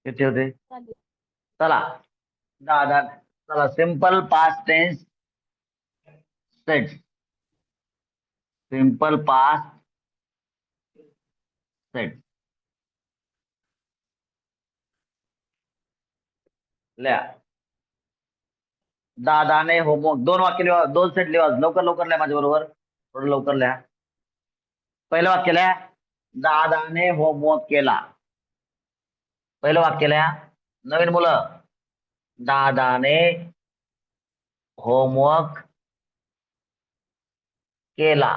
किती होते? चला दादा, चला simple past tense set, simple past set लिहा. दादाने होमवर्क, दोन वाक्य लिहा, दोन सेट लिहा, लवकर लवकर लिहा माझ्या बरोबर, थोडं लवकर लिहा. पहिलं वाक्य लिहा, दादाने होमवर्क केला. पहिलं वाक्य लिहा. नवीन मुलं, दादाने होमवर्क केला.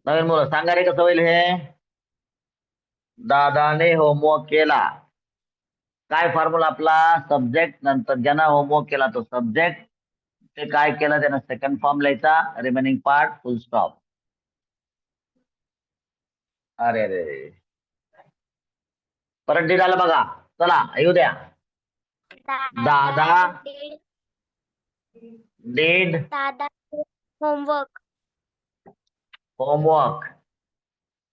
नवीन मुलं सांगा रे कसं होईल हे. दादाने होमवर्क केला. काय फॉर्म्युला आपला? सब्जेक्ट नंतर ज्यानं होमवर्क केला तो सब्जेक्ट, ते काय केलं त्यानं सेकंड फॉर्म लिहायचा, रिमेनिंग पार्ट फुल स्टॉप. अरे अरे, परत डीड आलं बघा. चला येऊ द्या. दादा डीड दादा होमवर्क. होमवर्क.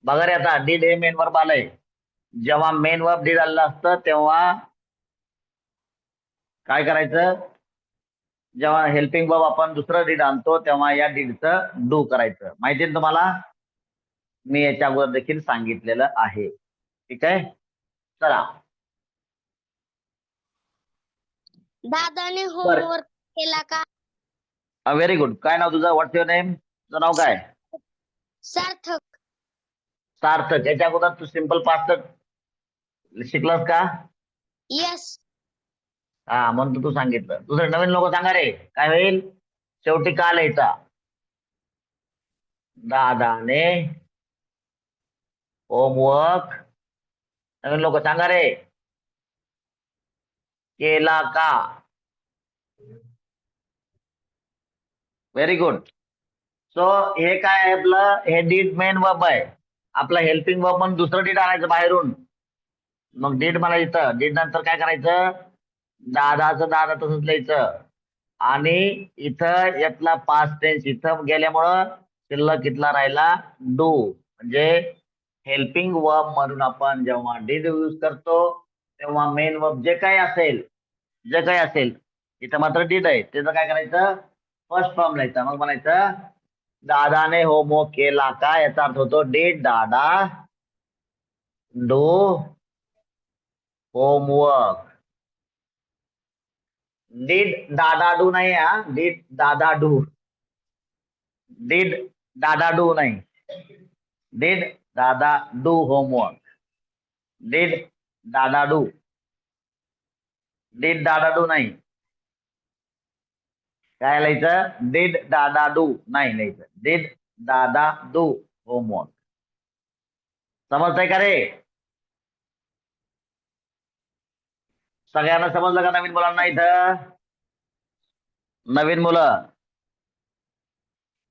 बघा रे, आता डीड हे मेन वर्ब आलंय. जेव्हा मेन वर्ब डीड आलेलं असतं तेव्हा काय करायचं? जेव्हा हेल्पिंग वर्ब आपण दुसरं डीड आणतो तेव्हा या डीडचं डू करायचं. माहिती ना तुम्हाला? मी याच्या अगोदर देखील सांगितलेलं आहे. ठीक आहे, चला. दादाने होमवर्क केला का? Very good. काय नाव तुझं? व्हॉट्स युअर नेम? तुझं नाव काय? सार्थक. सार्थक. याच्या अगोदर तू सिंपल पास्ट शिकलास का? यस. हा, म्हणून तू सांगितलं. दुसरे नवीन लोक सांगा रे, काय होईल? शेवटी का लिहायचा? दादाने होमवर्क, नवीन लोक सांगा रे, केला का? Very good. सो हे काय आहे आपलं? हे डीड मेन वर्ब आहे. आपला हेल्पिंग वर्ब म्हणून दुसरं डीड आणायचं बाहेरून. मग डीड मला इथं, डीड नंतर काय करायचं? दादाचं दादा तसंच लिहायचं. आणि इथं यातला पास्ट टेन्स इथं गेल्यामुळं शिल्लक इथला राहिला डू. म्हणजे हेल्पिंग वर्ब म्हणून आपण जेव्हा डीड यूज करतो तेव्हा मेन वर्ब जे काही असेल इथं मात्र डीड आहे, त्याचं काय करायचं? फर्स्ट फॉर्म लिहायचा. मग म्हणायचं दादाने होमवर्क केला का, याचा अर्थ होतो डीड दादा डू होमवर्क. डीड दादा डू नाही, हा डीड दादा डू, डीड दादा डू नाही. डीड दादा डू होमवर्क, डीड दादा डू, डीड दादा डू नाही. काय लिहायचं? डीड दादा डू नाही लिहायचं, डीड दादा डू होमवर्क. समजतंय का रे? सगळ्यांना समजलं का? नवीन मुलांना इथं? नवीन मुलं,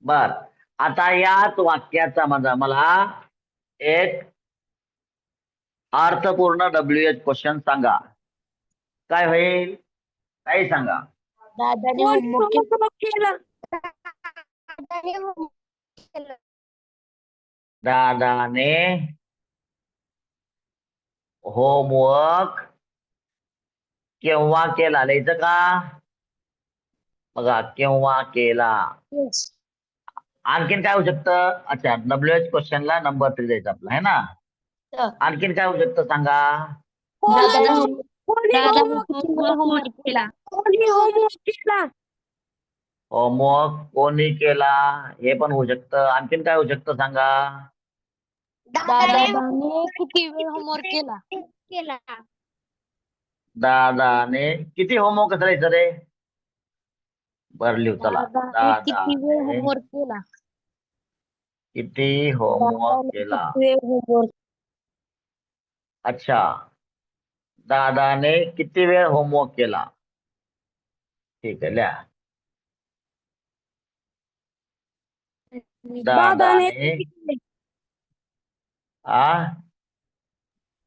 बर. आता याच वाक्याचा मला एक अर्थपूर्ण WH क्वेश्चन सांगा. काय होईल? काही सांगा. दादाने होमवर्क केला. दादाने होमवर्क केलं. दादाने होमवर्क केव्हा केला लिहायचं का? बघा, केव्हा केला. आणखीन काय होऊ शकतं? अच्छा, WH क्वेश्चनला नंबर 3 द्यायचा आपला, है ना? आणखीन काय होऊ शकतं सांगा? होमवर्क केला. होमवर्क कोणी केला, हे पण होऊ शकतं. आणखीन काय होऊ शकतं सांगा? दादाने किती वेळ होमवर्क केला? दादाने किती होमवर्क करायचं रे? बर लिहू, चला. किती वेळ दादाने होमवर्क केला? किती होमवर्क केला. अच्छा, दादाने किती वेळ होमवर्क केला. ठीक आहे, लिहा. दादाने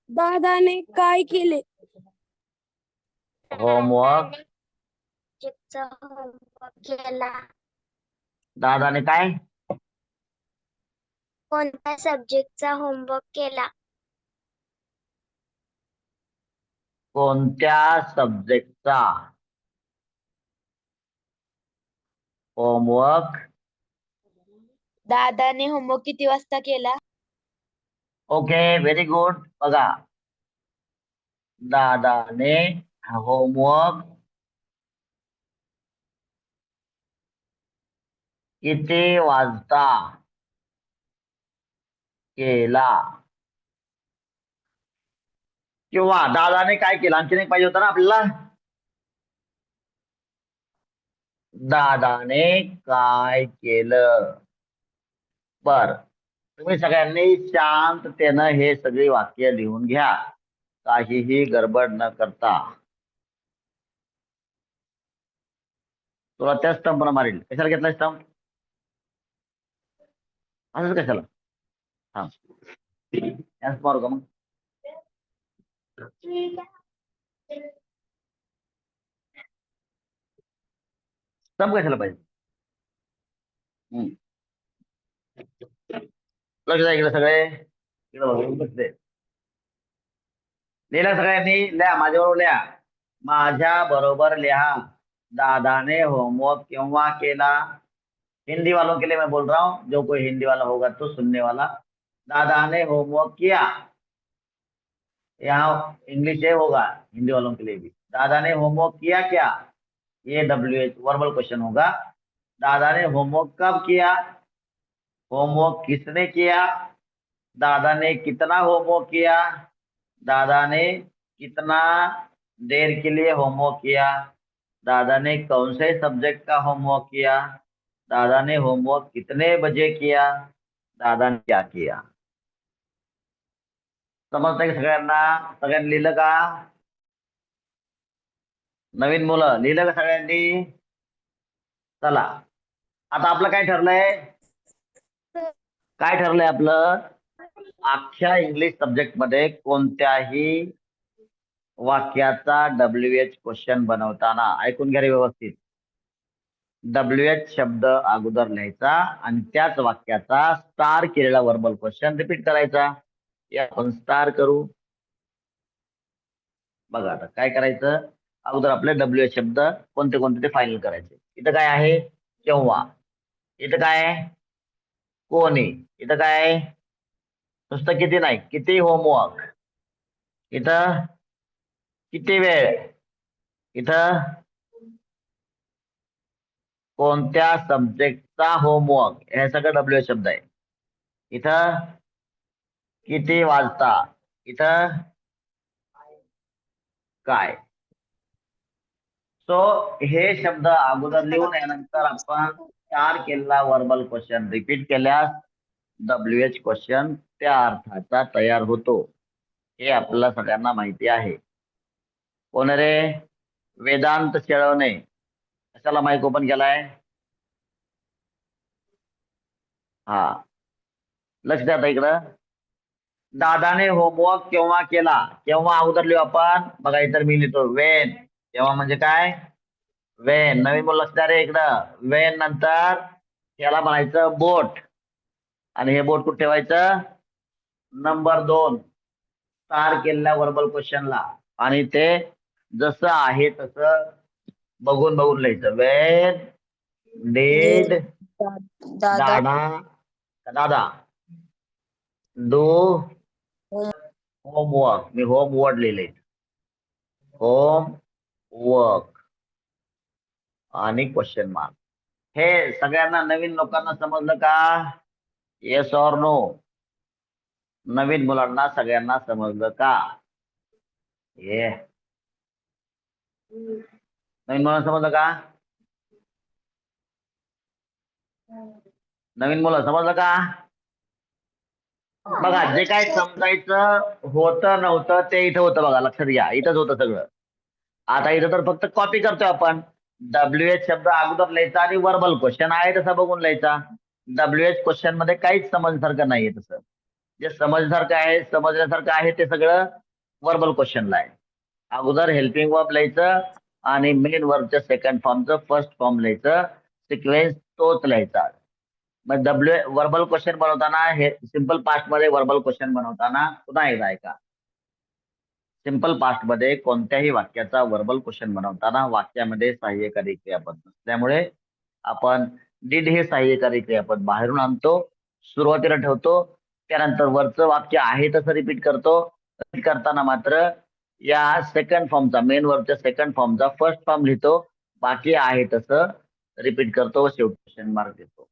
दादाने काय केले? होमवर्क. होमवर्क केला. दादाने काय? कोणत्या सब्जेक्टचा होमवर्क केला? कोणत्या सब्जेक्टचा होमवर्क? दादाने होमवर्क किती वाजता केला? Okay, very good. बघा, दादाने होमवर्क किती वाजता केला? किंवा दादाने काय केलं, आणखीन एक पाहिजे होतं ना आपल्याला. दादाने काय केलं? बर, तुम्ही सगळ्यांनी शांततेनं हे सगळी वाक्य लिहून घ्या, काहीही गडबड न करता. तुला त्या स्टंप मारेल. कशाला घेतला स्टंप? असंच कशाला? हा, याच मारू का मग? स्टंप कशाला पाहिजे? लक्ष द्या इकडे सगळे, इकडे बघून बसले. लिहिलं सगळ्यांनी? लिहा, माझ्याबरोबर लिहा. माझ्या बरोबर लिहा. दादाने होमवर्क केव्हा केला? हिंदी वालों के लिए मैं बोल रहा हूँ, जो कोई हिंदी वाला होगा तो सुनने वाला. दादा ने होमवर्क किया. यहाँ इंग्लिश है होगा हिंदी वालों के लिए भी. दादा ने होमवर्क किया क्या? ये WH वर्बल क्वेश्चन होगा. दादा ने होमवर्क कब किया? होमवर्क किसने किया? दादा ने कितना होमवर्क किया? दादा ने कितना देर के लिए होमवर्क किया? दादा ने कौन से सब्जेक्ट का होमवर्क किया? दादा ने होमवर्क कितने बजे किया? दादा ने क्या किया? समजतंय का सगळ्यांना? सगळ्यांनी लिहिलं का? नवीन मुलं लिहिलं का सगळ्यांनी? चला, आता आपलं काय ठरलंय? काय ठरलंय आपलं? अख्ख्या इंग्लिश सब्जेक्ट मध्ये कोणत्याही वाक्याचा WH क्वेश्चन बनवताना ऐकून घ्या रे व्यवस्थित. WH शब्द अगोदर लिहायचा आणि त्याच वाक्याचा स्टार केलेला वर्बल क्वेश्चन रिपीट करायचा. या आपण स्टार करू. बघा आता काय करायचं, अगोदर आपले WH शब्द कोणते कोणते ते फायनल करायचे. इथं काय आहे? केव्हा. इथं काय आहे? कोणी. इथं काय आहे? नुसतं किती नाही, किती होमवर्क. इथं किती वेळ. इथं कोणत्या सब्जेक्टचा होमवर्क. हे सगळं WH शब्द आहे. इथं किती वाजता. इथं काय. सो हे शब्द अगोदर लिहून यानंतर आपण स्टार केलेला वर्बल क्वेश्चन रिपीट केल्यास WH क्वेश्चन त्या अर्थाचा तयार होतो. हे आपल्याला सगळ्यांना माहिती आहे. कोण रे? वेदांत शेळवणे. कशाला माईक ओपन केलाय? हा, लक्ष द्या इकडं. दादाने होमवर्क केव्हा केला? केव्हा अगोदर लिहू आपण. बघा इतर मी लिहितो वेन. केव्हा म्हणजे काय? वेन. नवीन बोल, लक्ष द्या रे इकडं. वेन नंतर त्याला म्हणायचं बोट, आणि हे बोट कुठे ठेवायचं? नंबर 2 स्टार केलेल्या वर्बल क्वेश्चनला, आणि ते जसं आहे तसं बघून बघून लिहायचं. वेन डिड दादा दादा डू होमवर्क. मी होमवर्क लिहिले. होमवर्क आणि क्वेश्चन मार्क. हे सगळ्यांना नवीन लोकांना समजलं का? Yes or no? नवीन मुलांना सगळ्यांना समजलं का? ये नवीन मुलांना समजलं का? नवीन मुलं समजलं का? बघा, जे काय समजायचं होतं नव्हतं ते इथं होतं. बघा लक्षात घ्या, इथंच होतं सगळं. आता इथं तर फक्त कॉपी करतोय आपण. WH शब्द अगोदर लिहायचा आणि वर्बल क्वेश्चन आहे तसा बघून लिहायचा. WH क्वेश्चन मध्ये काहीच समजण्यासारखं नाहीये. तसं जे समजण्यासारखं आहे ते सगळं वर्बल क्वेश्चनला आहे. अगोदर हेल्पिंग वर्ब लिहायचं आणि मेन वर्बच्या सेकंड फॉर्मचं फर्स्ट फॉर्म लिहायचं. सिक्वेन्स तोच लिहायचा. मग वर्बल क्वेश्चन बनवताना हे सिंपल पास्ट मध्ये वर्बल क्वेश्चन बनवताना पुन्हा एकदा ऐका. सिंपल पास्ट मध्ये कोणत्याही वाक्याचा वर्बल क्वेश्चन बनवताना वाक्यामध्ये सहाय्यकारी क्रियापद नसल्यामुळे आपण डिड हे सहाय्यकारी क्रियापद बाहेरून आणतो, सुरुवातीला ठेवतो, त्यानंतर वरचं वाक्य आहे तसं रिपीट करतो. रिपीट करताना मात्र या सेकंड फॉर्मचा मेन वर्बच्या सेकंड फॉर्मचा फर्स्ट फॉर्म लिहितो, बाकी आहे तसं रिपीट करतो व शेवटी क्वेश्चन मार्क देतो.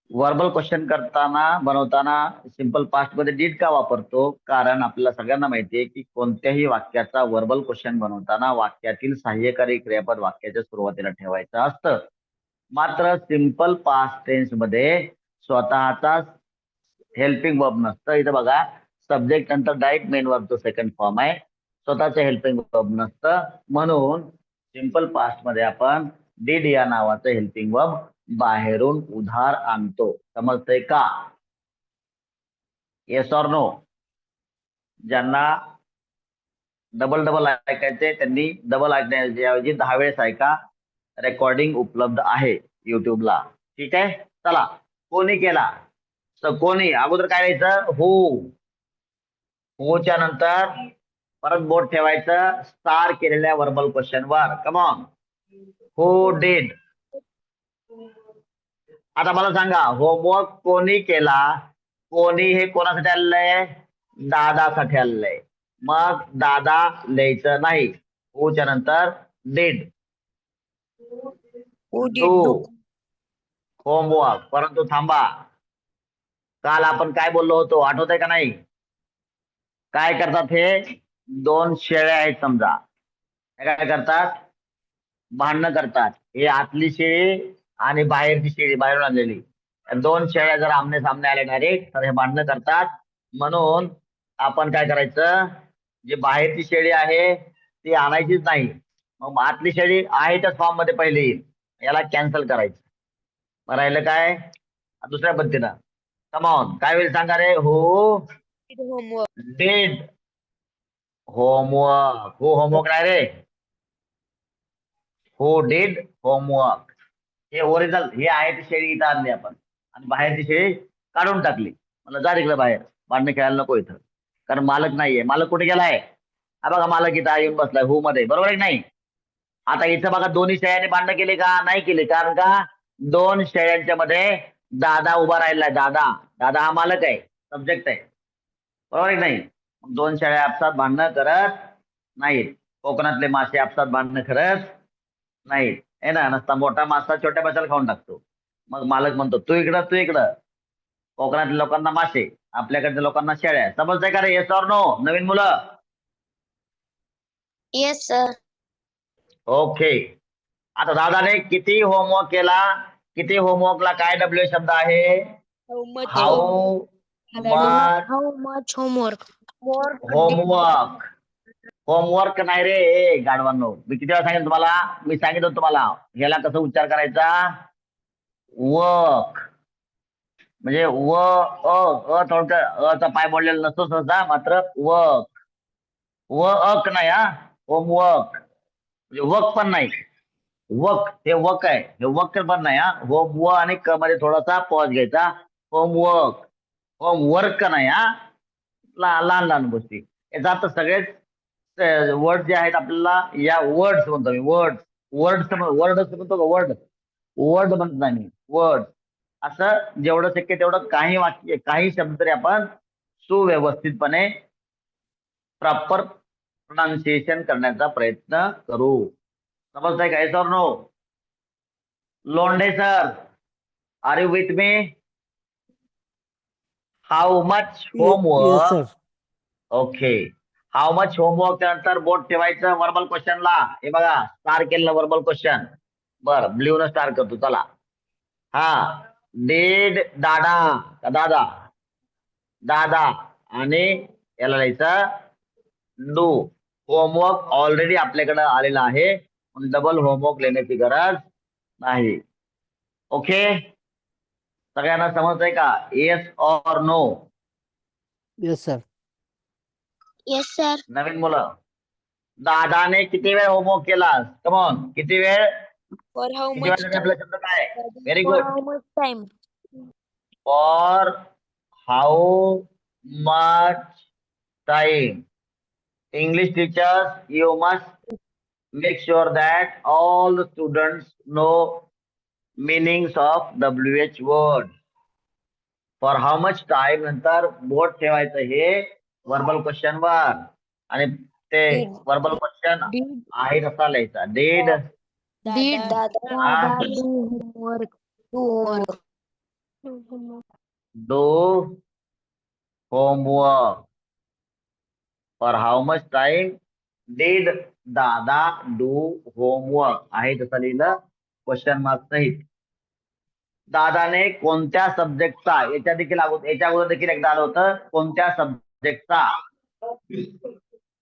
वर्बल क्वेश्चन करताना बनवताना सिंपल पास्ट मध्ये डिड का वापरतो? कारण आपल्याला सगळ्यांना माहिती आहे की कोणत्याही वाक्याचा वर्बल क्वेश्चन बनवताना वाक्यातील सहाय्यकारी क्रियापद वाक्याच्या सुरुवातीला ठेवायचं असतं. मात्र सिंपल पास्ट टेन्स मध्ये स्वतःचा हेल्पिंग वर्ब नसतं. इथं बघा सब्जेक्ट नंतर डायरेक्ट मेन वर्बचं सेकंड फॉर्म आहे, स्वतःचं हेल्पिंग वर्ब नसतं. म्हणून सिंपल पास्ट मध्ये आपण डिड या नावाचं हेल्पिंग वर्ब बाहेरून उधार आणतो. समजतंय का? Yes or no? ज्यांना डबल ऐकायचे त्यांनी डबल ऐकण्याऐवजी 10 वेळेस ऐका. रेकॉर्डिंग उपलब्ध आहे युट्यूबला. ठीक आहे, चला. कोणी केला? कोणी अगोदर काय लिहायचं? होच्या नंतर परत बोट ठेवायचं स्टार केलेल्या verbal question were. Come on, who did. आता मला सांगा होमवर्क कोणी केला? कोणी हे कोणासाठी आलेलं आहे? दादासाठी आलेलं आहे. मग दादा लिहायचं नाही, होच्या नंतर did. Who did do do? Homework. परंतु थांबा, काल आपण काय बोललो होतो आठवत आहे का नाही? काय करतात हे? 2 शेळ्या आहेत समजा, हे काय करतात? भांडणं करतात. हे आतली शेळी आणि बाहेरची शेळी बाहेरून आणलेली. 2 शेळ्या जर आमने सामने आले डायरेक्ट तर हे भांडणं करतात. म्हणून आपण काय करायचं? जी बाहेरची शेळी आहे ती आणायचीच नाही. मग आतली शेळी आहे त्याच फॉर्म मध्ये पहिले येईल, याला कॅन्सल करायचं. मग राहिलं काय? दुसऱ्या पद्धतीनं. कमॉन, काय होईल सांगा रे? हो Did homework. Did homework. हो होमवर्क नाही रे, हो डिड होमवर्क. हे ओरिजिनल हे आहे ती शेळी इथं आणली आपण आणि बाहेरची शेळी काढून टाकली. मला जा तिकडे बाहेर, भांडणं खेळायला नको इथं. कारण मालक नाहीये. मालक कुठे गेलाय? हा बघा मालक इथं येऊन बसलाय हू मध्ये, बरोबर आहे की नाही? आता इथं बघा दोन्ही शेळ्यांनी भांडणं केले का? नाही केले. कारण का 2 शेळ्यांच्या मध्ये दादा उभा राहिलाय. दादा हा मालक आहे, सब्जेक्ट आहे, बरोबर आहे की नाही? 2 शेळ्या आपसात भांडणं करत नाहीत. कोकणातले मासे आपसात भांडणं करत नाहीत, आहे ना? नसता मोठा मासा छोट्या माशाला खाऊन टाकतो. मग मालक म्हणतो तू इकडं. कोकणातल्या लोकांना मासे, आपल्याकडच्या लोकांना शेळ्या. समजतंय का रे? Yes or no? नवीन मुलं? Yes sir. ओके. आता दादाने किती होमवर्क केला? किती होमवर्कला काय डब्ल्यू शब्द आहे? How much how much how much homework. Homework. Homework नाही रे गाढवांनो. मी किती वेळा सांगितलं तुम्हाला? मी सांगितलं तुम्हाला ह्याला कसं उच्चार करायचा? वर्क. म्हणजे थोडं अचा पाय मोडलेला नसतो सहसा, मात्र वर्क नाही हा, होमवर्क. म्हणजे वर्क पण नाही, वर्क हे वर्क आहे, हे वर्क पण नाही हा. व आणि क मध्ये थोडासा पॉज घ्यायचा. होमवर्क नाही हा. लहान लहान गोष्टी. याचा अर्थ सगळेच वर्ड जे आहेत आपल्याला, या वर्ड्स म्हणतो मी, वर्ड्स म्हणतो का? वर्ड म्हणत नाही मी, वर्ड. असं जेवढं शक्य तेवढं काही वाक्य काही शब्द तरी आपण सुव्यवस्थितपणे प्रॉपर प्रोनाउन्सिएशन करण्याचा प्रयत्न करू. समजताय का? Yes or no? Londhe sir, are you with me? How much Yes, homework? sir. Okay. How much homework त्यानंतर बोट ठेवायचं वर्बल क्वेश्चनला. हे बघा स्टार केलेलं वर्बल क्वेश्चन. बर, ब्ल्यू न स्टार करतो. चला. हा, डिड दादा का दादा आणि याला लिहायचं डू. होमवर्क ऑलरेडी आपल्याकडे आलेला आहे, डबल होमवर्क लिहिण्याची गरज नाही. ओके, सगळ्यांना समजतंय का? Yes or no? Yes, sir. Yes sir. नवीन मुलं, दादाने किती वेळ होमवर्क केला? कमॉन, किती वेळ? For how किती much वाजता आपला शब्द काय very For good how much time? For how much time English teachers, you must make sure that all the students know meanings of WH word. For how much time नंतर बोट ठेवायचं हे verbal question were आणि ते Did. Verbal question Did आहे तसा लिहायचा. Did did Dada Dada do homework? do homework? do homework. For how much time did दादा do homework आहे तसं लिहिलं क्वेश्चन मार्क सहित. दादाने कोणत्या सब्जेक्टचा याच्या देखील याच्या अगोदर देखील एकदा आलं होतं कोणत्या सब्जेक्टचा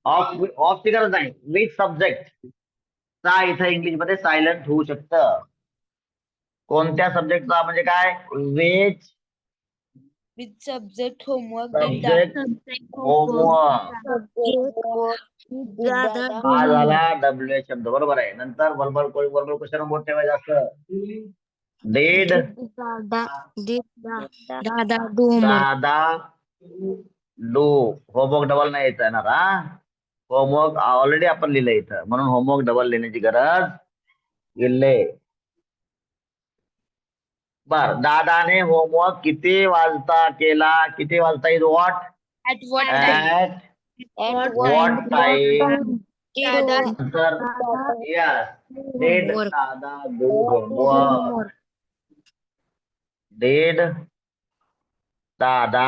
ऑफ ची गरज नाही विथ सब्जेक्ट चा इथं इंग्लिश मध्ये सायलेंट होऊ शकतं. कोणत्या सब्जेक्टचा म्हणजे काय which Which subject homework did subject homework did Dada Dada हा झाला डब्ल्यू एच शब्द बरोबर आहे. नंतर वर्बल क्वेश्चन बोट ठेवायचं असतं. Dead Dada do homework? दादा डू होमवर्क डबल नाही येणार हा. होमवर्क ऑलरेडी आपण लिहिलं इथं म्हणून होमवर्क डबल लिहिण्याची गरज गेले. बर दादाने होमवर्क किती वाजता केला. किती वाजता is what at what time? At At what time Dada नंतर यस डेड Homework. दादा डू होमवर्क. डेड दादा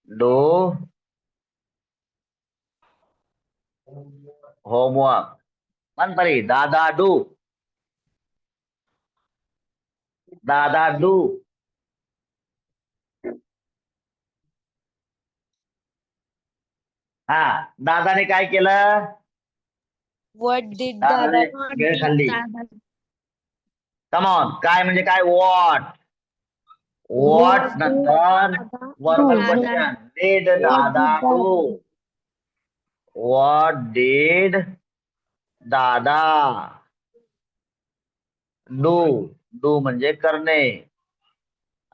डू होमवर्क. मनपरी दादा डू हा दादाने काय केलं. what did दादाने Dada वेळ खाल्ली. कमॉन काय म्हणजे काय वॉट वॉट नंतर verbal question did Dada do. What did Dada do. Do म्हणजे करणे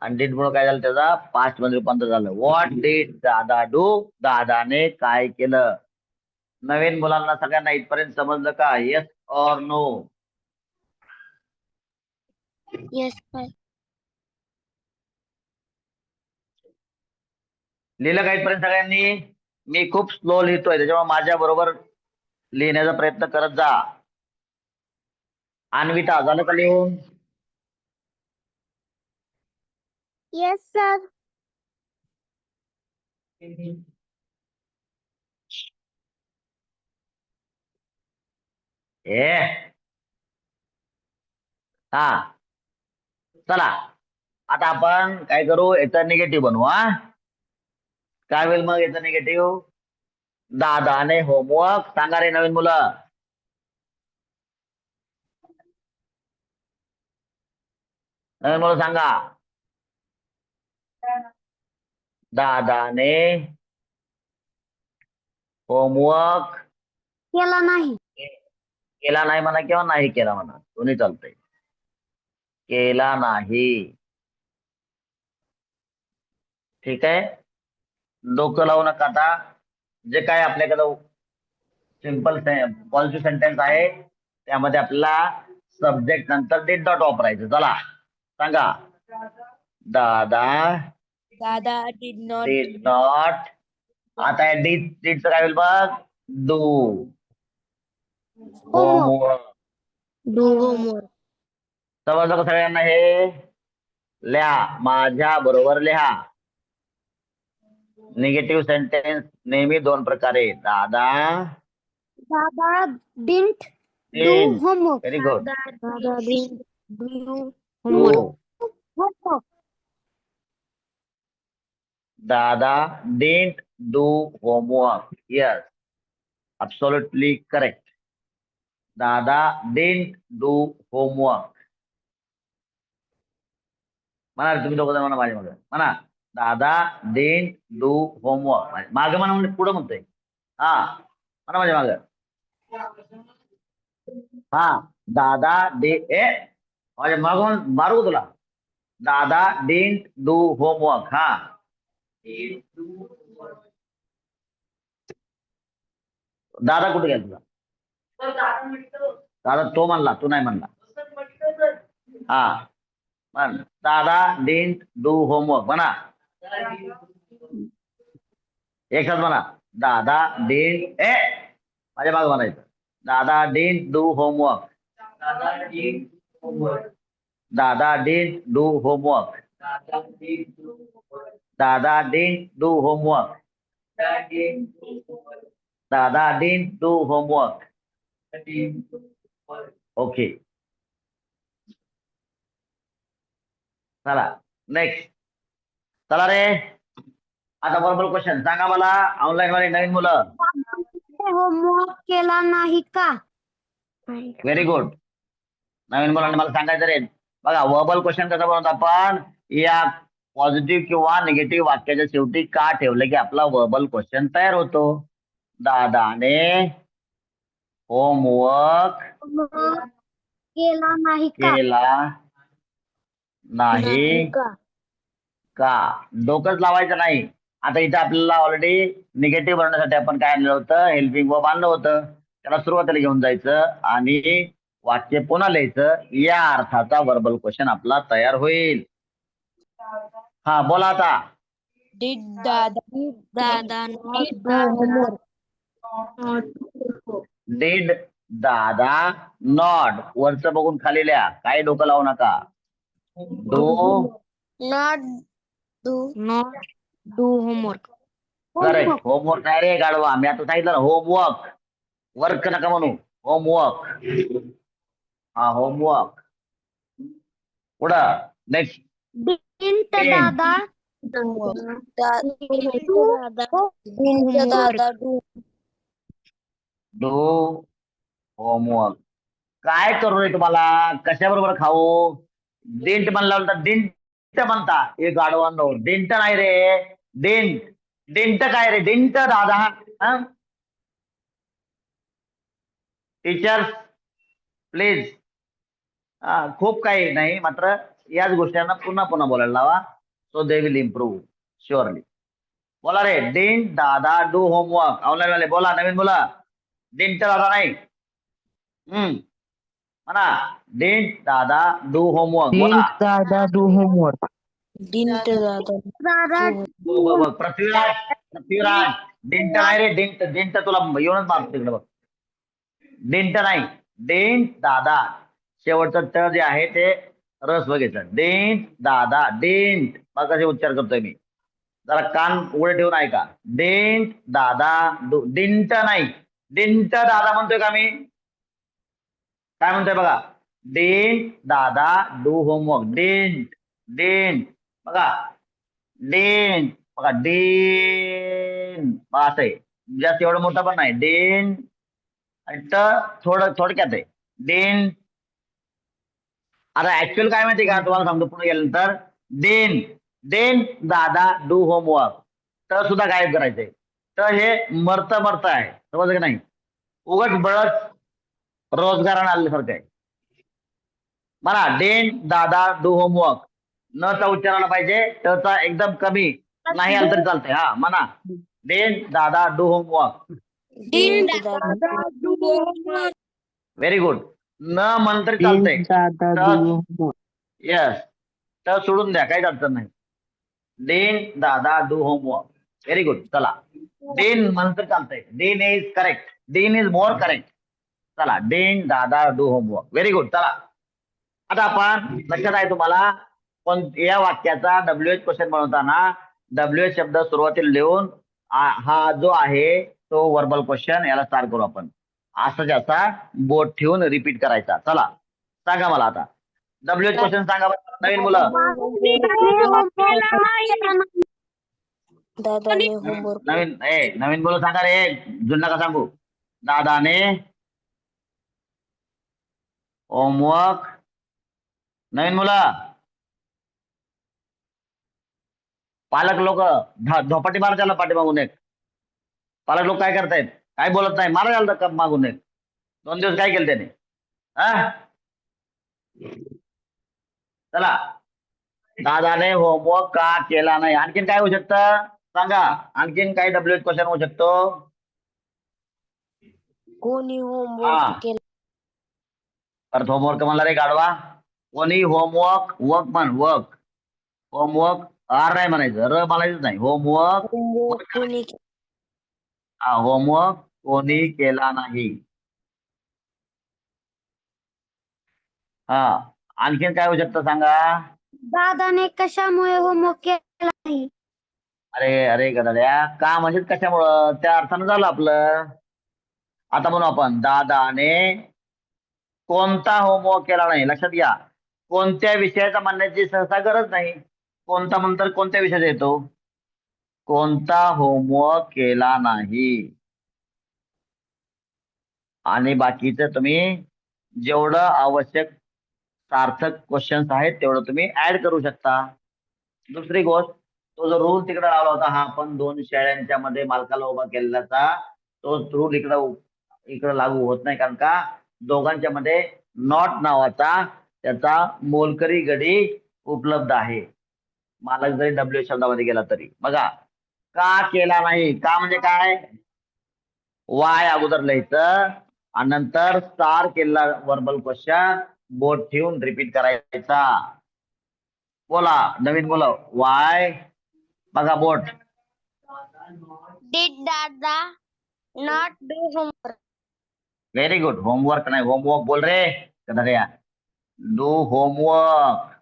आणि डिड मुळे काय झालं त्याचा पास्ट मध्ये रूपांतर झालं. What did Dada do. दादाने काय केलं. नवीन मुलांना सगळ्यांना इथपर्यंत समजलं का yes or no. Yes, sir. लिहिलं का इथपर्यंत सगळ्यांनी. मी खूप स्लो लिहितोय त्याच्यामुळे माझ्या बरोबर लिहिण्याचा प्रयत्न करत जा. अन्विता झालं का लिहून. Yes, sir. ए हा चला आता आपण काय करू याचं निगेटिव्ह बनवू. हा काय होईल मग याचं निगेटिव्ह. दादाने होमवर्क सांगा रे नवीन मुलं. नवीन मुलं सांगा. दादाने होमवर्क केला नाही. केला नाही म्हणा किंवा नाही केला म्हणा दोन्ही चालतंय. केला नाही. ठीक आहे. डोकं लावू नका आता. जे काय आपल्याकडं सिंपल पॉझिटिव्ह सेंटेन्स आहे त्यामध्ये आपल्याला सब्जेक्ट नंतर डिड नॉट वापरायचं. चला सांगा. दादा Dada did not did not. आता डीडचं काय होईल बघ. Do homework. Do homework. समजलं का सगळ्यांना हे. लिहा माझ्या बरोबर लिहा. निगेटिव्ह सेंटेन्स नेहमी दोन प्रकारे. दादा Dada didn't do didn't. homework. Very good. Dada didn't do Do. homework. Homework. Dada didn't do homework. Yes, absolutely correct. Dada didn't do homework. म्हणा तुम्ही दोघं जण म्हणा माझ्या मागे म्हणा. दादा didn't do homework. मागे म्हणा म्हणजे पुढे म्हणतोय. हा म्हणा माझ्या मागे. हा दादा डे ए अरे मागून मारू तुला. दादा डिंट डू होमवर्क. हा दादा कुठे गेला तुझा? दादा तो म्हणला, तू नाही म्हणला. हा म्हण दादा डिंट डू होमवर्क म्हणा. एकच म्हणा. दादा डिंट ए माझ्या मागे म्हणायचं. दादा डिंट डू होमवर्क. दादा डिंट डू होमवर्क. दादा डिंट डू होमवर्क. दादा डिंट डू होमवर्क. ओके चला नेक्स्ट. चला रे आता बरोबर क्वेश्चन सांगा मला. ऑनलाईन वाले नवीन मुलं. होमवर्क केला नाही का? Very good. नवीन मुलांनी मला सांगायचं रे. बघा वर्बल क्वेश्चन कसं बनवतो आपण. या पॉझिटिव्ह किंवा निगेटिव्ह वाक्याच्या शेवटी का ठेवलं की आपला वर्बल क्वेश्चन तयार होतो. दादाने होमवर्क केला नाही का? केला नाही का. डोकंच लावायचं नाही. आता इथे आपल्याला ऑलरेडी निगेटिव्ह बनवण्यासाठी आपण काय आणलं होतं, हेल्पिंग वर्ब आणलं होतं. त्याला सुरुवातीला घेऊन जायचं आणि वाक्य पुन्हा लिहायचं. या अर्थाचा वर्बल क्वेश्चन आपला तयार होईल. हा बोला आता. Did Dada not do homework? Did दादा नॉट. वरचं बघून खाली लिहा. काही डोकं लावू नका. Do Not do homework. Correct. Homework काय रे गाडवा. मी आता सांगितलं ना होमवर्क. वर्क नका म्हणू. होमवर्क. हा होमवर्क. पुढं नेक्स्ट. डिंट दादा डू होमवर्क. काय करू रे तुम्हाला. कशाबरोबर खाऊ. डिंट म्हणल्यानंतर डिंट म्हणता. हे गाडवांनो डिंट नाही रे. डिंट. डिंट काय रे. डिंट दादा. Teachers please. खूप काही नाही मात्र याच गोष्टींना पुन्हा पुन्हा बोलायला लावा. So they will improve surely. बोला रे. डिंट दादा डू होमवर्क. ऑनलाईन वाले बोला. नवीन मुलं. डिंट दादा नाही. म्हणा. डिंट दादा डू होमवर्क. बोला. दादा डू होमवर्क. Didn't Dada बघ पृथ्वीराज डिंट नाही रे. डिंट डिंट तुला येऊनच मारतो तिकडे बघ. डिंट नाही. डिंट दादा. शेवटचं ट जे आहे ते रस बघितलं. डिंट दादा. डिंट बघ कसे उच्चार करतोय मी. जरा कान उघडे ठेवून ऐका. डिंट दादा डू. डिंट नाही. डिंट दादा म्हणतोय का मी. काय म्हणतोय बघा. डिंट दादा डू होमवर्क. डिंट. डिंट बघा. डिंट बघा. डिंट असं आहे. जास्त एवढं मोठं पण नाही. डिंट आणि ट थोडं थोडक्यात आहे. डिंट. आता ऍक्च्युअल काय माहिती का तुम्हाला सांगतो पुढे गेल्यानंतर. डिंट दादा डू होमवर्क. ट सुद्धा गायब करायचंय. ट हे मरत आहे. समजलं की नाही. उगाच बळच रोजगाराने आल्यासारखं आहे. म्हणा. डिंट दादा डू होमवर्क. न चा उच्चाराला पाहिजे. टचा एकदम कमी. नाही आलं तरी चालतंय. हा म्हणा. डिंट दादा डू होमवर्क. Very good. न म्हणलं तरी चालतंय. दादा डू होमवर्क. येस. ट सोडून द्या. काहीच अडचण नाही. डिंट दादा डू होमवर्क. Very good. चला. डिन म्हणलं तरी चालतंय. डिन इज करेक्ट. डिन इज मोर करेक्ट. चला. डिंट दादा डू होमवर्क. Very good. चला आता आपण लक्षात आहे तुम्हाला. पण या वाक्याचा WH क्वेश्चन बनवताना WH शब्द सुरुवातीला लिहून हा जो आहे तो वर्बल क्वेश्चन याला स्टार्ट करू आपण. असं ज्याचा बोट ठेवून रिपीट करायचा. चला सांगा मला आता. WH क्वेश्चन सांगा बरं नवीन मुलं. दादाने होमवर्क. नवीन मुलं सांगा रे. जुन्ना का सांगू. दादाने होमवर्क. नवीन मुलं. पालक लोक धोपाटी मारा त्याला पाठीमागून एक. पालक लोक काय करतायत. काय बोलत नाही. मारा त्याला मागून एक. 2 दिवस काय केलं त्याने. हा चला, दादाने होमवर्क का केला नाही? आणखीन काय होऊ शकतं सांगा? आणखीन काय डब्ल्यू क्वेश्चन होऊ शकतो? कोणी हा होमवर्क केला? परत होमवर्क म्हणला रे गाढवा. कोणी होमवर्क, वर्क म्हण, वर्क. होमवर्क आर नाही म्हणायचं, र म्हणायचं नाही. होमवर्क, होमवर्क कोणी हा होमवर्क कोणी केला नाही. हा आणखीन काय होऊ शकतं सांगा? दादाने कशामुळे होमवर्क केला नाही? अरे अरे गदाड्या, का म्हणजे कशामुळं, त्या अर्थानं झालं आपलं. आता म्हणू आपण दादाने कोणता होमवर्क केला नाही. लक्षात घ्या, कोणत्या विषयाचा म्हणण्याची सहसा गरज नाही. कोणता म्हणतर कोणत्या विषयाचा येतो? कोणता होमवर्क केला नाही. आणि बाकीचं तुम्ही जेवढं आवश्यक सार्थक क्वेश्चन्स आहेत तेवढं तुम्ही ऍड करू शकता. दुसरी गोष्ट, तो जो रूल तिकडे लावला होता, हा आपण 2 शेळ्यांच्या मध्ये मालकाला उभा केलेलाचा, तो रूल इकडे लागू होत नाही. कारण का दोघांच्या मध्ये नॉट नावाचा त्याचा मोलकरी गडी उपलब्ध आहे. मालक जरी डब्ल्यू शब्दामध्ये गेला तरी. बघा, का केला नाही, का म्हणजे काय? वाय अगोदर लिहायचं आणि नंतर स्टार केलेला वर्बल क्वेश्चन बोट ठेवून रिपीट करायचा. बोला, नवीन बोला. वाय, बघा बोट. Did Dada not do homework? Very good. Homework नाही, होमवर्क बोल रे कदर्या. डू होमवर्क,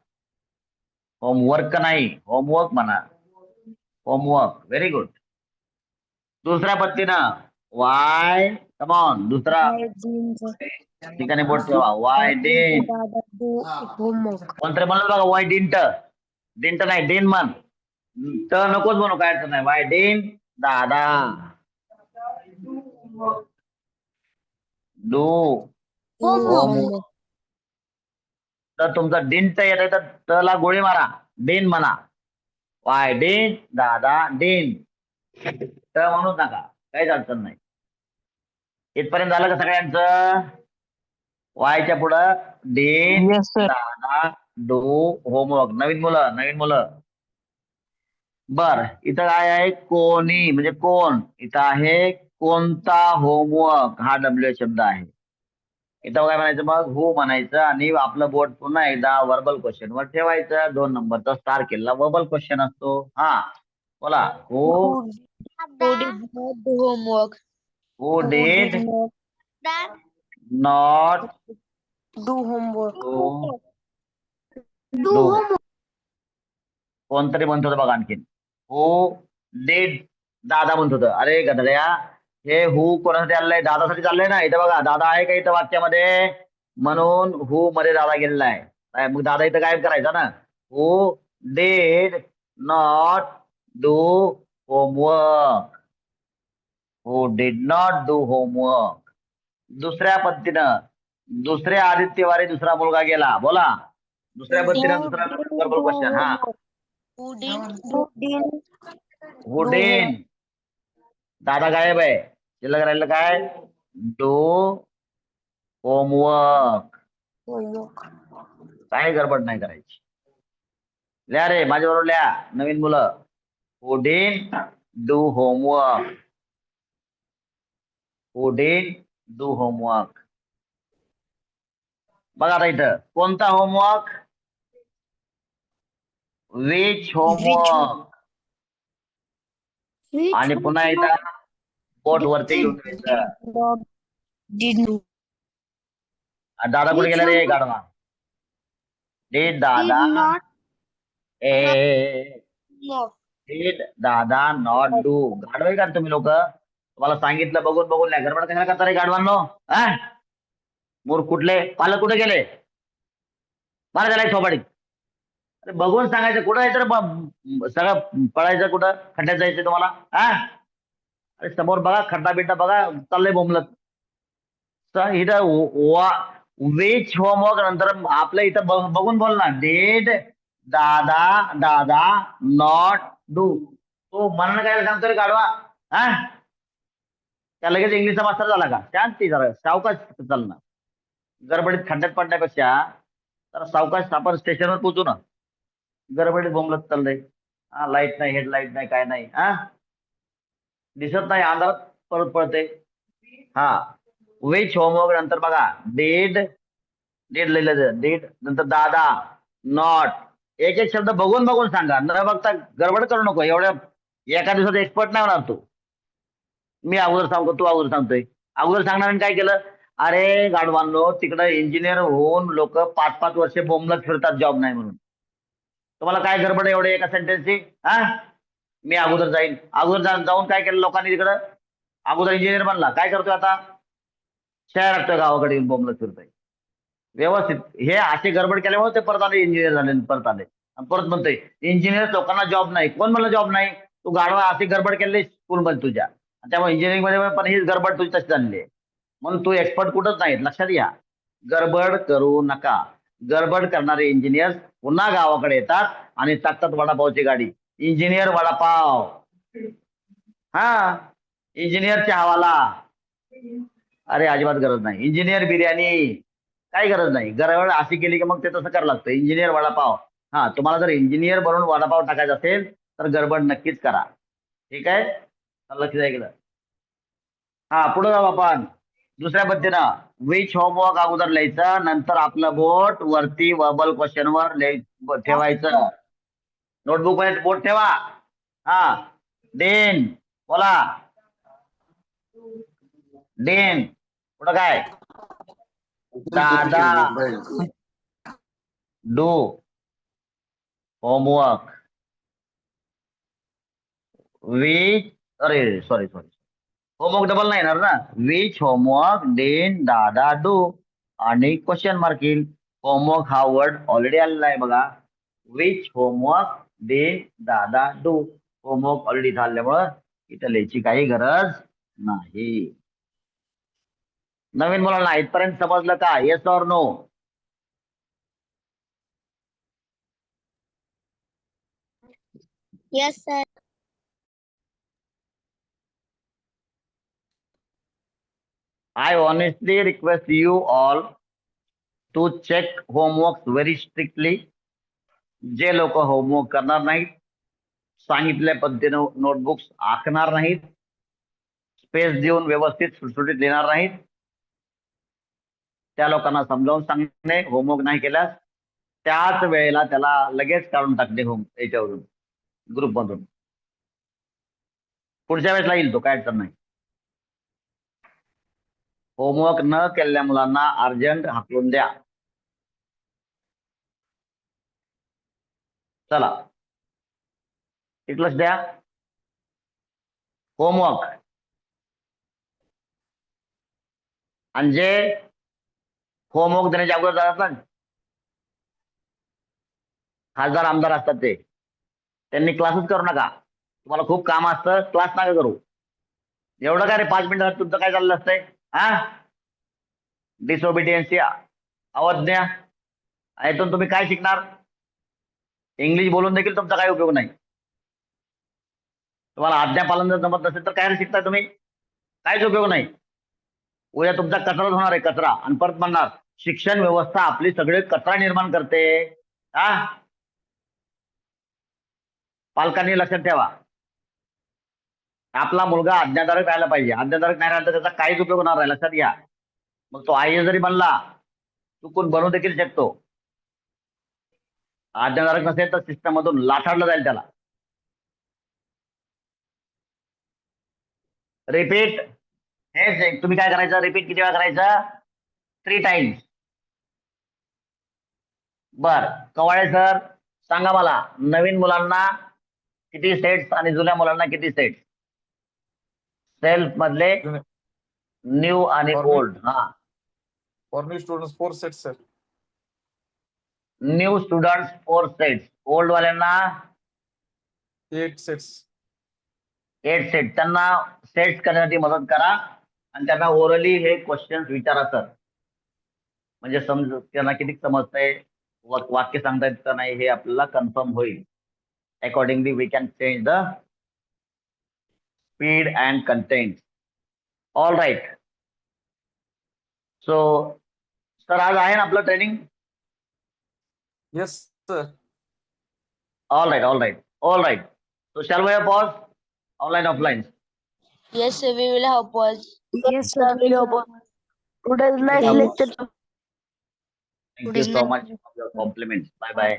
होमवर्क नाही, होमवर्क म्हणा. Homework, very good. दुसऱ्या पत्तीनं वाय, कम ऑन, दुसरा Why didn't ठिकाणी बोट ठेवा. Why did, Dada do homework? कोणतरी म्हणलं बघा वाय डिंट. डिंट नाही, डिन म्हण. तर नकोच म्हणू, काय अडचण नाही. वाय डिन दादा डू Do होमवर्क. तर तुमचं डिंट येत आहे तर तला गोळी मारा, डिन म्हणा. वाय डिन दादा डिन, तर म्हणूच नका, काहीच अडचण नाही. इथपर्यंत झालं का सगळ्यांचं? वायच्या पुढं डिन Yes, sir. दादा डू होमवर्क. नवीन मुलं. बर, इथं काय आहे? कोणी म्हणजे कोण. इथं आहे कोणता होमवर्क, हा डब्ल्यू शब्द आहे. इथं काय म्हणायचं मग? हू म्हणायचं आणि आपलं बोट पुन्हा एकदा वर्बल क्वेश्चन वर ठेवायचं. 2 नंबरचा स्टार केलेला वर्बल क्वेश्चन असतो. हा बोला. हू Who did not do homework? Who Who did did not not do homework? Do do do. Homework. कोणतरी म्हणत होतं बघा आणखीन. हू डिड दादा म्हणत होतं. अरे गधड्या, हे हू कोणासाठी चाललंय? दादासाठी चाललंय ना. इथं बघा, दादा आहे का इथं वाक्यामध्ये? म्हणून हू मध्ये दादा गेलेला आहे. मग दादा इथं गायब करायचा ना. हू did not do homework. Who did not do homework. दुसऱ्या पद्धतीनं, दुसऱ्या आदित्यवारी दुसरा मुलगा गेला. बोला, दुसऱ्या पद्धतीनं दुसरा वर्बल क्वेश्चन. हा Who didn't हू डिड, दादा गायब आहे. शिल्लक राहिलं काय? Do homework. homework? काही गडबड नाही करायची. लिहा रे माझ्याबरोबर लिहा, नवीन मुलं. हू did do homework. Who did do homework. बघा आता इथं कोणता होमवर्क? Which homework. आणि पुन्हा एकदा बोट वरती घेऊन जायचं. Did दादा कुठे गेला रे गाडवा? डिड दादा नॉट not डिड दादा नॉट डू. गाडवाय का तुम्ही लोक? तुम्हाला सांगितलं बघून बघून नाही. गडबड कशाला करता रे गाडवांनो? मूर्ख कुठले? पालक कुठे गेले? मारा त्याला थोबाडीत. अरे बघून सांगायचं, कुठं आहे तर सगळं पळायचं, कुठं खड्ड्यात जायचं तुम्हाला? अरे समोर बघा, खड्डा बिड्डा बघा, चाललंय बोंबलत. तर इथं विच होमवर्क नंतर आपलं इथं बघून बोल ना. डिड दादा नॉट डू. तो म्हणणं काय सांगतो रे गाडवा? त्या लगेच इंग्लिशचा मास्टर झाला का? शांती जरा, सावकाश चालणार. गडबडीत खड्ड्यात पडण्यापेक्षा तर सावकाश आपण स्टेशनवर पोहोचू ना. गडबडीत बोंबलत चाललंय. हा, लाईट नाही, हेडलाईट नाही, काय नाही. हा, दिसत नाही, अंधारात परत पडते. हा, विच होमवर्क नंतर बघा डीड लिहिलं, डीड नंतर दादा, नॉट. एक एक शब्द बघून बघून सांगा, न बघता गडबड करू नको. एवढ्या एका दिवसात एक्सपर्ट नाही होणार तू. मी अगोदर सांगतो, तू अगोदर सांगतोय. अगोदर सांगणाऱ्याने काय केलं, अरे गाढवांनो, तिकडे इंजिनियर होऊन लोक 5-5 वर्षे बोंबलत फिरतात जॉब नाही म्हणून. तुम्हाला काय गडबड एवढे एका सेंटेन्सची? हा, मी अगोदर जाईन. अगोदर जाऊन काय केलं लोकांनी तिकडं? अगोदर इंजिनियर बनला, काय करतोय आता? शहरात गावाकडे येऊन बोंबलत फिरतोय. व्यवस्थित हे असे गडबड केल्यामुळे ते परत आले, इंजिनियर झाले, परत आले. आणि परत म्हणतोय इंजिनियर लोकांना जॉब नाही. कोण म्हणलं जॉब नाही? तू गाढवा अशी गडबड केली स्कूलमध्ये तुझ्या, त्यामुळे इंजिनिअरिंग मध्ये पण ही गडबड तुझी तशी झालेली आहे. म्हणून तू एक्सपर्ट कुठंच नाही, लक्षात घ्या. गडबड करू नका. गडबड करणारे इंजिनियर पुन्हा गावाकडे येतात आणि टाकतात वडापावची गाडी. इंजिनियर वडापाव, हा, इंजिनियर चहावाला. अरे अजिबात गरज नाही. इंजिनियर बिर्याणी, काही गरज नाही. गडबड अशी केली की मग ते तसं करावं लागतं. इंजिनियर वडापाव. हा, तुम्हाला जर इंजिनियर बनवून वडापाव टाकायचा असेल तर गडबड नक्कीच करा. ठीक आहे, लक्ष द्या इकडं. हा, पुढे जाऊ आपण दुसऱ्या पद्धतीनं. विच होमवर्क अगोदर लिहायचं, नंतर आपलं बोट वरती वर्बल क्वेश्चन वर ठेवायचं. नोटबुक मध्ये बोट ठेवा. हा, डेन बोला, डेन. पुढं काय? दादा डू होमवर्क. विच, अरे सॉरी, होमवर्क डबल नाही येणार ना. विच होमवर्क डेन दादा डू आणि क्वेश्चन मार्क येईल. होमवर्क हा वर्ड ऑलरेडी आलेला आहे बघा. विच होमवर्क डेन दादा डू. होमवर्क ऑलरेडी झाल्यामुळं इथं लिहायची काही गरज नाही. नवीन मुलांना इथपर्यंत समजलं का? Yes or no? Yes, sir. I honestly request you all to check homework very strictly. जे लोक होमवर्क करणार नाहीत, सांगितल्या पद्धतीनं नोटबुक्स आखणार नाहीत, स्पेस देऊन व्यवस्थित सुटसुटीत लिहिणार नाहीत, त्या लोकांना समजावून सांगणे, होमवर्क नाही केल्यास त्याच वेळेला त्याला लगेच काढून टाकणे याच्यावरून, ग्रुप मधून. पुढच्या वेळेस येईल तो, काय अडचण नाही. होमवर्क न केलेल्या मुलांना अर्जंट हाकलून द्या. चला, एक लक्ष द्या. होमवर्क आणि जे होमवर्क देण्याच्या अगोदर जातात ना, खासदार आमदार असतात ते, त्यांनी क्लासेस करू नका. तुम्हाला खूप काम असतं, क्लास नका करू. एवढं काय रे 5 मिनिटात तुमचं काय चाललं असतंय? हा, डिसओबिडियन्सी, अवज्ञा. यातून तुम्ही काय शिकणार? इंग्लिश बोलून देखील तुमचा काही उपयोग नाही. तुम्हाला आज्ञा पालन जर जमत नसेल तर काय शिकताय तुम्ही? काहीच उपयोग नाही. उद्या तुमचा कचराच होणार आहे, कचरा. आणि परत म्हणणार शिक्षण व्यवस्था आपली सगळे कचरा निर्माण करते. हा, पालकांनी लक्षात ठेवा. आपला मुलगा आज्ञाधारक राहायला पाहिजे. आज्ञाधारक नाही राहिला तर त्याचा काहीच उपयोग होणार नाही, लक्षात घ्या. मग तो आय जरी बनला, चुकून बनवू देखील शकतो. आज्ञाधारक नसेल तर सिस्टम मधून लाथाडलं जाईल त्याला. रिपीट, हेच तुम्ही काय करायचं, रिपीट किती वेळा करायचं? 3 टाइम्स. बर, कवाळे सर सांगा मला, नवीन मुलांना किती सेट्स आणि जुन्या मुलांना किती सेट्स? सेल्फ मधले न्यू आणि ओल्ड. हा, For new students, 4 sets, sir. New students 4 sets, old वाल्यांना 8 sets. 8 सेट. त्यांना सेट्स करण्यासाठी मदत करा आणि त्यांना ओरली हे क्वेश्चन विचारा सर. म्हणजे त्यांना किती समजतंय, वाक्य सांगता येत का नाही हे आपल्याला कन्फर्म होईल. Accordingly we can change the speed and content. All right. So sir आज आहे ना आपलं training? Yes, sir. All right, all right, all right. So shall we have pause? Online, offline. Yes, sir, we will have pause. Yes, sir. Today's nice lecture. Thank you so much for your compliments. Bye bye.